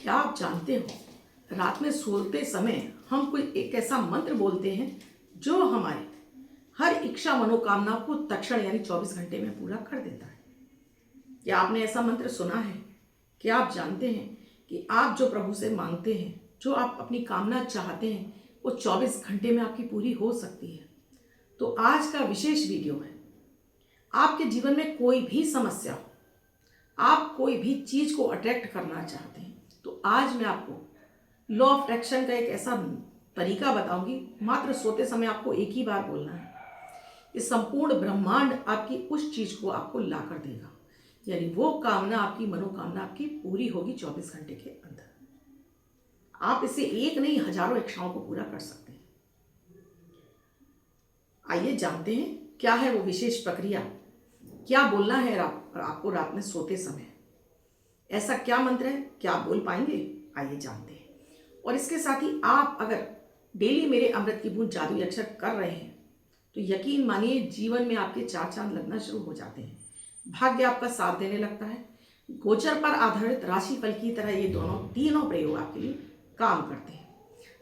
क्या आप जानते हो, रात में सोते समय हम कोई एक ऐसा मंत्र बोलते हैं जो हमारी हर इच्छा मनोकामना को तक्षण यानी 24 घंटे में पूरा कर देता है। क्या आपने ऐसा मंत्र सुना है? क्या आप जानते हैं कि आप जो प्रभु से मांगते हैं, जो आप अपनी कामना चाहते हैं, वो 24 घंटे में आपकी पूरी हो सकती है। तो आज का विशेष वीडियो है, आपके जीवन में कोई भी समस्या हो, आप कोई भी चीज को अट्रैक्ट करना चाहते हैं, तो आज मैं आपको लॉ ऑफ अट्रैक्शन का एक ऐसा तरीका बताऊंगी। मात्र सोते समय आपको एक ही बार बोलना है। इस संपूर्ण ब्रह्मांड आपकी उस चीज को आपको ला कर देगा, यानी वो कामना, आपकी मनोकामना आपकी पूरी होगी 24 घंटे के अंदर। आप इसे एक नहीं, हजारों इच्छाओं को पूरा कर सकते हैं। आइए जानते हैं क्या है वो विशेष प्रक्रिया, क्या बोलना है आपको रात में सोते समय। ऐसा क्या मंत्र है, क्या आप बोल पाएंगे? आइए जानते हैं। और इसके साथ ही आप अगर डेली मेरे अमृत की बूंद जादुई अक्षर कर रहे हैं तो यकीन मानिए जीवन में आपके चार चांद लगना शुरू हो जाते हैं। भाग्य आपका साथ देने लगता है। गोचर पर आधारित राशिफल की तरह ये तीनों प्रयोग आपके लिए काम करते हैं।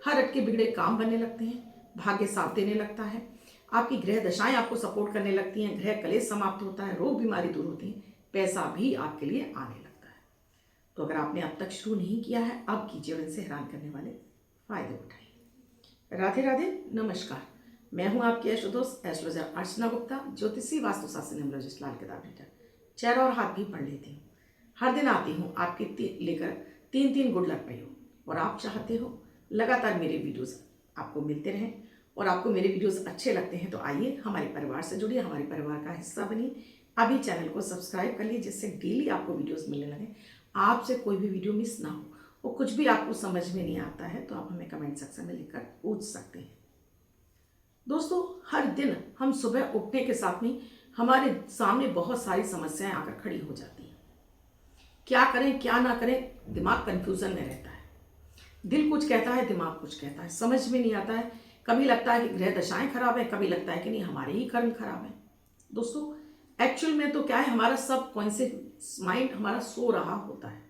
हर अटके बिगड़े काम बनने लगते हैं, भाग्य साथ देने लगता है, आपकी ग्रह दशाएं आपको सपोर्ट करने लगती हैं, ग्रह कलेश समाप्त होता है, रोग बीमारी दूर होती है, पैसा भी आपके लिए आने लगता है। तो अगर आपने अब तक शुरू नहीं किया है, अब कीजिए और इनसे हैरान करने वाले फायदे उठाइए। राधे राधे, नमस्कार। मैं हूं आपकी एस्ट्रोदोस्त एस्ट्रोलॉजर अर्चना गुप्ता, ज्योतिषी वास्तुशास्त्री न्यूमरोलॉजिस्ट लाल किताब रीडर। चेहरा और हाथ भी पढ़ लेती हूँ। हर दिन आती हूँ आपके लेकर तीन गुड लक प्रयोग। और आप चाहते हो लगातार मेरे वीडियोस आपको मिलते रहें और आपको मेरे वीडियोस अच्छे लगते हैं तो आइए हमारे परिवार से जुड़िए, हमारे परिवार का हिस्सा बनिए। अभी चैनल को सब्सक्राइब कर लीजिए जिससे डेली आपको वीडियोस मिलने लगे, आपसे कोई भी वीडियो मिस ना हो। और कुछ भी आपको समझ में नहीं आता है तो आप हमें कमेंट सेक्शन में लिखकर पूछ सकते हैं। दोस्तों, हर दिन हम सुबह उठने के साथ में हमारे सामने बहुत सारी समस्याएं आकर खड़ी हो जाती हैं। क्या करें क्या ना करें, दिमाग कंफ्यूजन में रहता है। दिल कुछ कहता है, दिमाग कुछ कहता है, समझ में नहीं आता है। कभी लगता है कि ग्रह दशाएं खराब है, कभी लगता है कि नहीं हमारे ही कर्म खराब है। दोस्तों, एक्चुअल में तो क्या है, हमारा सब कॉन्शियस माइंड हमारा सो रहा होता है,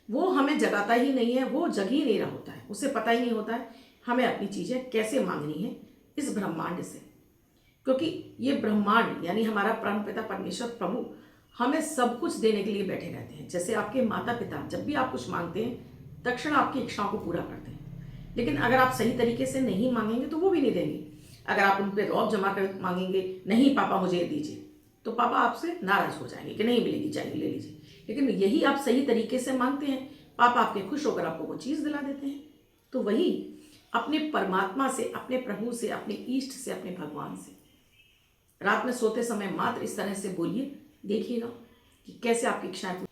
वो हमें जगाता ही नहीं है, वो जग ही नहीं रहा होता है। उसे पता ही नहीं होता है हमें अपनी चीजें कैसे मांगनी है इस ब्रह्मांड से। क्योंकि ये ब्रह्मांड यानी हमारा परम पिता परमेश्वर प्रभु हमें सब कुछ देने के लिए बैठे रहते हैं। जैसे आपके माता पिता जब भी आप कुछ मांगते हैं तक्षण आपकी इच्छाओं को पूरा करते हैं, लेकिन अगर आप सही तरीके से नहीं मांगेंगे तो वो भी नहीं देंगे। अगर आप उन पर रौब जमा कर मांगेंगे, नहीं पापा मुझे ये दीजिए, तो पापा आपसे नाराज हो जाएंगे कि नहीं मिलेगी, चाहिए ले लीजिए। लेकिन यही आप सही तरीके से मांगते हैं, पापा आपके खुश होकर आपको वो चीज़ दिला देते हैं। तो वही अपने परमात्मा से, अपने प्रभु से, अपने इष्ट से, अपने भगवान से रात में सोते समय मात्र इस तरह से बोलिए, देखिएगा कि कैसे आपकी इच्छाएं।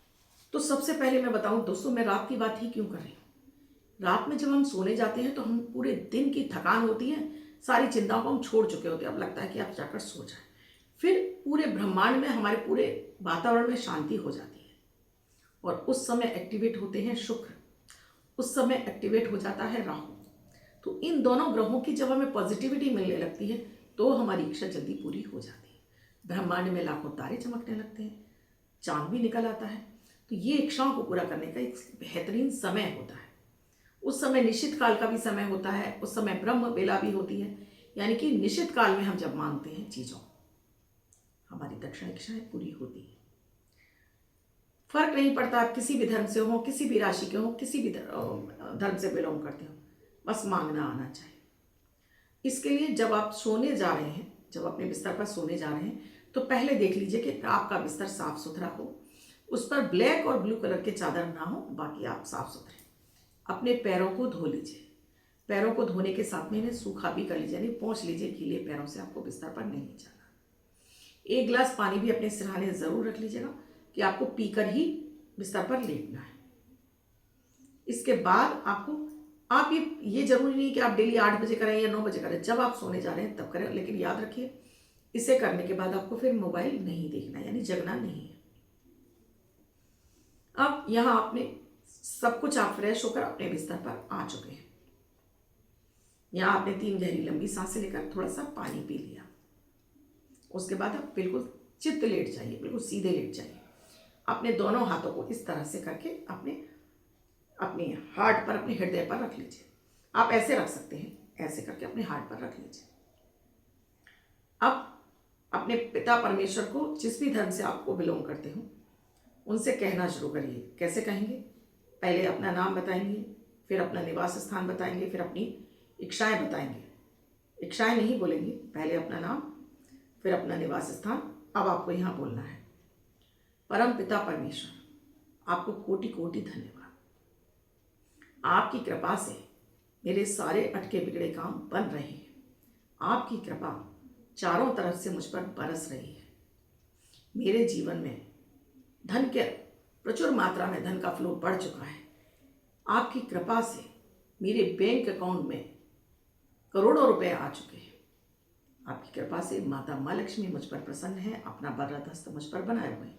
तो सबसे पहले मैं बताऊं दोस्तों, मैं रात की बात ही क्यों कर रही हूँ। रात में जब हम सोने जाते हैं तो हम पूरे दिन की थकान होती है, सारी चिंताओं को हम छोड़ चुके होते हैं। अब लगता है कि आप जाकर सो जाए। फिर पूरे ब्रह्मांड में, हमारे पूरे वातावरण में शांति हो जाती है और उस समय एक्टिवेट होते हैं शुक्र, उस समय एक्टिवेट हो जाता है राहु। तो इन दोनों ग्रहों की जब हमें पॉजिटिविटी मिलने लगती है तो हमारी इच्छा जल्दी पूरी हो जाती है। ब्रह्मांड में लाखों तारे चमकने लगते हैं, चांद भी निकल आता है। तो ये इच्छाओं को पूरा करने का एक बेहतरीन समय होता है। उस समय निश्चित काल का भी समय होता है, उस समय ब्रह्म बेला भी होती है, यानी कि निश्चित काल में हम जब मांगते हैं चीजों, हमारी दक्षिण इच्छाएं पूरी होती है। फर्क नहीं पड़ता आप किसी भी धर्म से हो, किसी भी राशि के हो, किसी भी धर्म से बिलोंग करते हो, बस मांगना आना चाहिए। इसके लिए जब आप सोने जा रहे हैं, जब अपने बिस्तर पर सोने जा रहे हैं, तो पहले देख लीजिए कि आपका बिस्तर साफ सुथरा हो, उस पर ब्लैक और ब्लू कलर के चादर ना हो, बाकी आप साफ सुथरे। अपने पैरों को धो लीजिए। पैरों को धोने के साथ में इन्हें सूखा भी कर लीजिए, यानी पोंछ लीजिए। गीले पैरों से आपको बिस्तर पर नहीं जाना। एक गिलास पानी भी अपने सिरहाने जरूर रख लीजिएगा कि आपको पीकर ही बिस्तर पर लेटना है। इसके बाद आप ये जरूरी नहीं कि आप डेली 8 बजे करें या 9 बजे करें, जब आप सोने जा रहे हैं तब करें। लेकिन याद रखिए, इसे करने के बाद आपको फिर मोबाइल नहीं देखना, यानी जगना नहीं है। अब यहां आपने सब कुछ, आप फ्रेश होकर अपने बिस्तर पर आ चुके हैं। यहां आपने 3 गहरी लंबी सांसें लेकर थोड़ा सा पानी पी लिया। उसके बाद आप बिल्कुल चित्त लेट जाइए, बिल्कुल सीधे लेट जाइए। अपने दोनों हाथों को इस तरह से करके अपने अपने हार्ट पर, अपने हृदय पर रख लीजिए। आप ऐसे रख सकते हैं, ऐसे करके अपने हार्ट पर रख लीजिए। अब अपने पिता परमेश्वर को, जिस भी धर्म से आपको बिलोंग करते हो, उनसे कहना शुरू करिए। कैसे कहेंगे? पहले अपना नाम बताएंगे, फिर अपना निवास स्थान बताएंगे, फिर अपनी इच्छाएं बताएंगे। इच्छाएं नहीं बोलेंगे, पहले अपना नाम, फिर अपना निवास स्थान। अब आपको यहाँ बोलना है, परम पिता परमेश्वर, आपको कोटि कोटि धन्यवाद। आपकी कृपा से मेरे सारे अटके बिगड़े काम बन रहे हैं। आपकी कृपा चारों तरफ से मुझ पर बरस रही है। मेरे जीवन में धन के प्रचुर मात्रा में धन का फ्लो बढ़ चुका है। आपकी कृपा से मेरे बैंक अकाउंट में करोड़ों रुपए आ चुके हैं। आपकी कृपा से माता माँ लक्ष्मी मुझ पर प्रसन्न है, अपना वरद हस्त मुझ पर बनाए हुए हैं।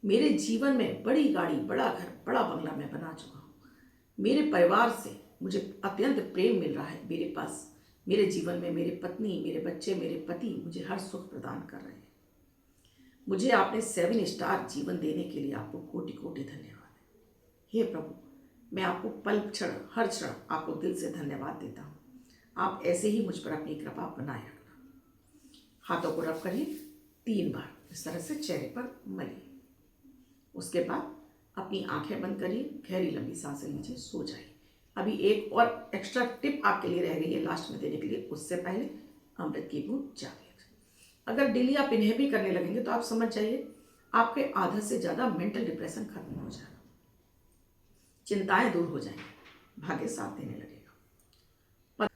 मेरे जीवन में बड़ी गाड़ी, बड़ा घर, बड़ा बंगला मैं बना चुका हूँ। मेरे परिवार से मुझे अत्यंत प्रेम मिल रहा है। मेरे पास, मेरे जीवन में मेरे पत्नी, मेरे बच्चे, मेरे पति मुझे हर सुख प्रदान कर रहे हैं। मुझे आपने 7 स्टार जीवन देने के लिए आपको कोटि कोटि धन्यवाद है। हे प्रभु, मैं आपको पल क्षण, हर क्षण आपको दिल से धन्यवाद देता हूँ। आप ऐसे ही मुझ पर अपनी कृपा बनाए रखना। हाथों को रब करिए 3 बार, इस तरह से चेहरे पर मलिए। उसके बाद अपनी आंखें बंद करिए, गहरी लंबी सांसें लीजिए, सो जाइए। अभी एक और एक्स्ट्रा टिप आपके लिए रह गई है लास्ट में देने के लिए। उससे पहले अमृत की बूंद जागिए। अगर डेली आप इन्हें भी करने लगेंगे तो आप समझ जाइए आपके आधा से ज़्यादा मेंटल डिप्रेशन खत्म हो जाएगा, चिंताएं दूर हो जाएंगी, भाग्य साथ देने लगेगा।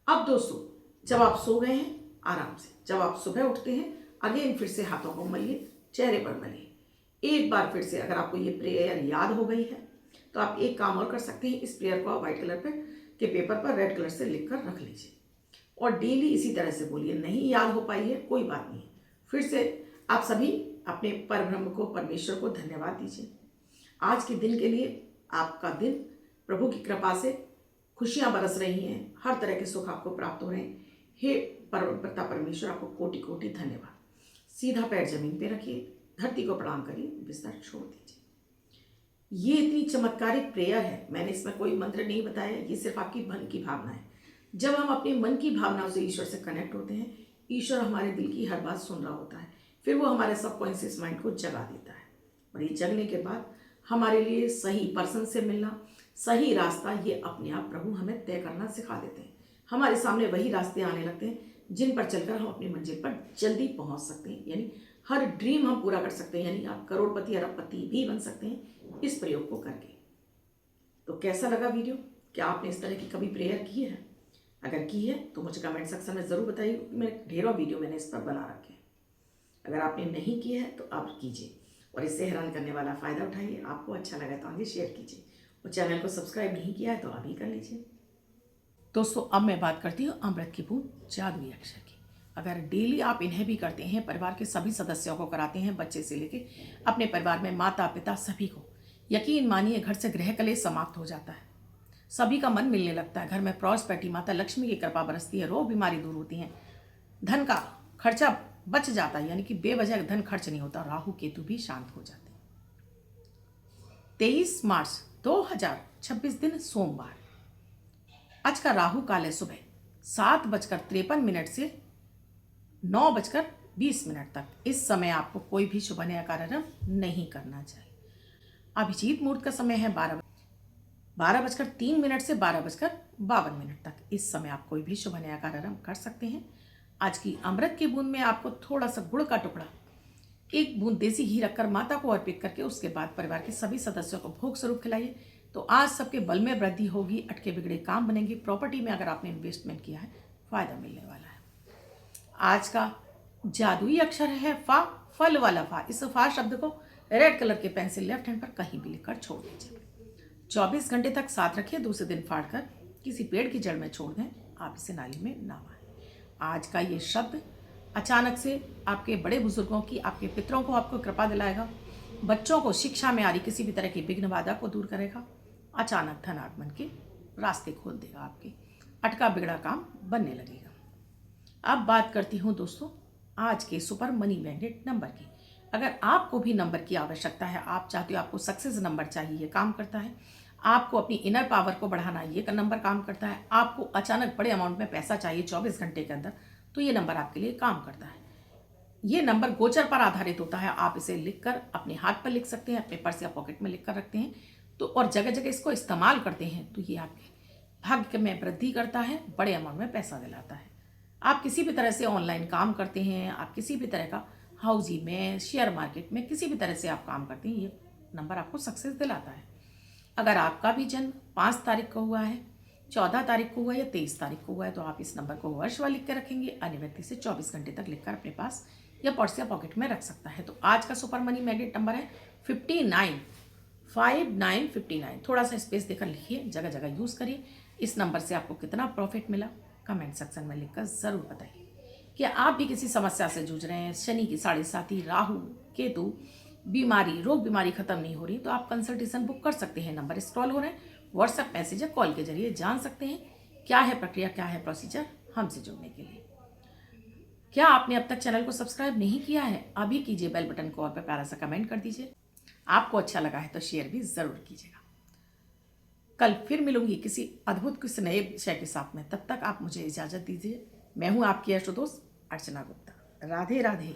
अब दोस्तों, जब आप सो गए हैं आराम से, जब आप सुबह उठते हैं, अगेन फिर से हाथों को मलिए, चेहरे पर मलिए। एक बार फिर से अगर आपको ये प्रेयर याद हो गई है तो आप एक काम और कर सकते हैं। इस प्रेयर को आप व्हाइट कलर के पेपर पर रेड कलर से लिख कर रख लीजिए और डेली इसी तरह से बोलिए। नहीं याद हो पाई है, कोई बात नहीं, फिर से आप सभी अपने परब्रह्म को, परमेश्वर को धन्यवाद दीजिए आज के दिन के लिए। आपका दिन प्रभु की कृपा से खुशियां बरस रही हैं, हर तरह के सुख आपको प्राप्त हो रहे हैं। हे परमपिता परमेश्वर, आपको कोटि कोटि धन्यवाद। सीधा पैर जमीन पे रखिए, धरती को प्रणाम करिए, बिस्तर छोड़ दीजिए। ये इतनी चमत्कारिक प्रेयर है, मैंने इसमें कोई मंत्र नहीं बताया, ये सिर्फ आपकी मन की भावना है। जब हम अपने मन की भावनाओं से ईश्वर से कनेक्ट होते हैं, ईश्वर हमारे दिल की हर बात सुन रहा होता है, फिर वो हमारे सबकॉन्शियस माइंड को जगा देता है। और ये जगने के बाद हमारे लिए सही पर्सन से मिलना, सही रास्ता, ये अपने आप प्रभु हमें तय करना सिखा देते हैं। हमारे सामने वही रास्ते आने लगते हैं जिन पर चलकर हम अपनी मंजिल पर जल्दी पहुंच सकते हैं, यानी हर ड्रीम हम पूरा कर सकते हैं, यानी आप करोड़पति, अरबपति भी बन सकते हैं इस प्रयोग को करके। तो कैसा लगा वीडियो? क्या आपने इस तरह की कभी प्रेयर की है? अगर की है तो मुझे कमेंट सेक्शन में ज़रूर बताइए। मैं ढेरों वीडियो मैंने इस पर बना रखे हैं। अगर आपने नहीं की है तो आप कीजिए और इससे हैरान करने वाला फ़ायदा उठाइए। आपको अच्छा लगा तो आगे शेयर कीजिए और चैनल को सब्सक्राइब नहीं किया है तो अभी कर लीजिए। दोस्तों, अब मैं बात करती हूँ अमृत की बूंद जादुई अक्षर की। अगर डेली आप इन्हें भी करते हैं, परिवार के सभी सदस्यों को कराते हैं, बच्चे से लेके अपने परिवार में माता पिता सभी को, यकीन मानिए घर से गृह कलेश समाप्त हो जाता है, सभी का मन मिलने लगता है, घर में प्रॉस्पेरिटी, माता लक्ष्मी की कृपा बरसती है, रोग बीमारी दूर होती हैं, धन का खर्चा बच जाता है, यानी कि बेवजह धन खर्च नहीं होता, राहु केतु भी शांत हो जाते हैं। 23 मार्च 2026 दिन सोमवार, आज का राहु काल है सुबह 7:53 से 9:20 तक। इस समय आपको कोई भी शुभ नया कार्य नहीं करना चाहिए। अभिजीत मुहूर्त का समय है 12:03 से 12:52 तक। इस समय आप कोई भी शुभ नया कार्य कर सकते हैं। आज की अमृत की बूंद में आपको थोड़ा सा गुड़ का टुकड़ा, 1 बूंद देसी घी रखकर माता को अर्पित करके उसके बाद परिवार के सभी सदस्यों को भोग स्वरूप खिलाइए। तो आज सबके बल में वृद्धि होगी, अटके बिगड़े काम बनेंगे, प्रॉपर्टी में अगर आपने इन्वेस्टमेंट किया है फायदा मिलने वाला है। आज का जादुई अक्षर है फा, फल वाला फा। इस फा शब्द को रेड कलर के पेन से लेफ्ट हैंड पर कहीं भी लिखकर छोड़ दीजिए। 24 घंटे तक साथ रखिए, दूसरे दिन फाड़कर किसी पेड़ की जड़ में छोड़ दें, आप इसे नाली में ना बहाएं। आज का ये शब्द अचानक से आपके बड़े बुजुर्गों की, आपके पितरों को आपको कृपा दिलाएगा, बच्चों को शिक्षा में आ रही किसी भी तरह की विघ्न बाधा को दूर करेगा, अचानक धन आगमन के रास्ते खोल देगा, आपके अटका बिगड़ा काम बनने लगेगा। अब बात करती हूँ दोस्तों आज के सुपर मनी मैग्नेट नंबर की। अगर आपको भी नंबर की आवश्यकता है, आप चाहते हो आपको सक्सेस नंबर चाहिए, ये काम करता है, आपको अपनी इनर पावर को बढ़ाना ये नंबर काम करता है। आपको अचानक बड़े अमाउंट में पैसा चाहिए 24 घंटे के अंदर, तो ये नंबर आपके लिए काम करता है। ये नंबर गोचर पर आधारित होता है। आप इसे लिखकर अपने हाथ पर लिख सकते हैं, अपने पर्स या पॉकेट में लिख कर रखते हैं तो, और जगह जगह इसको इस्तेमाल करते हैं तो ये आपके भाग्य में वृद्धि करता है, बड़े अमाउंट में पैसा दिलाता है। आप किसी भी तरह से ऑनलाइन काम करते हैं, आप किसी भी तरह का हाउजी में, शेयर मार्केट में, किसी भी तरह से आप काम करते हैं, ये नंबर आपको सक्सेस दिलाता है। अगर आपका भी जन्म 5 तारीख को हुआ है, 14 तारीख को हुआ है या 23 तारीख को हुआ है तो आप इस नंबर को वर्षवार लिख कर रखेंगे। अन्य व्यक्ति से 24 घंटे तक लिखकर अपने पास या पर्स या पॉकेट में रख सकता है। तो आज का सुपर मनी मैग्नेट नंबर है 59 5959। थोड़ा सा स्पेस देकर लिखिए, जगह जगह यूज़ करिए। इस नंबर से आपको कितना प्रॉफिट मिला कमेंट सेक्शन में लिखकर ज़रूर बताइए। क्या आप भी किसी समस्या से जूझ रहे हैं, शनि की 7.5, राहु केतु, बीमारी, रोग बीमारी खत्म नहीं हो रही, तो आप कंसल्टेशन बुक कर सकते हैं। नंबर स्क्रॉल हो रहे हैं, व्हाट्सएप मैसेज या कॉल के जरिए जान सकते हैं क्या है प्रक्रिया, क्या है प्रोसीजर हमसे जुड़ने के लिए। क्या आपने अब तक चैनल को सब्सक्राइब नहीं किया है? अभी कीजिए, बेल बटन को और पे प्यारा सा कमेंट कर दीजिए। आपको अच्छा लगा है तो शेयर भी ज़रूर कीजिएगा। कल फिर मिलूंगी किसी अद्भुत किसी नए विषय के साथ में। तब तक आप मुझे इजाज़त दीजिए। मैं हूँ आपकी अष्ट दोस्त अर्चना गुप्ता। राधे राधे।